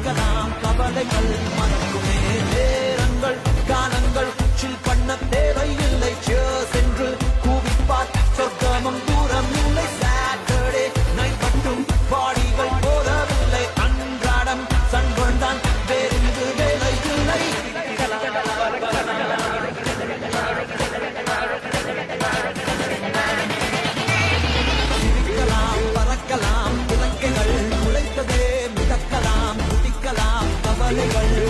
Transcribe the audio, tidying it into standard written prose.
சிரிக்கலாம் கவலைகள் மறக்குமே நேரங்கள் காலங்கள் சில் பண்ண தேவையில்லை சென்று கூவிப்பார் சொர்க்கமும் தூரம் இல்லை சாட்டர்டே நைட் மட்டும் பாடிகள் போதவில்லை அன்றாடம் சண்பந்தான் வேறிங்கு வேலை இல்லை சிரிக்கலாம் பறக்கலாம் இலக்கைகள் உழைத்ததே மிதக்கலாம் குதிக்கலாம் கவலைகள்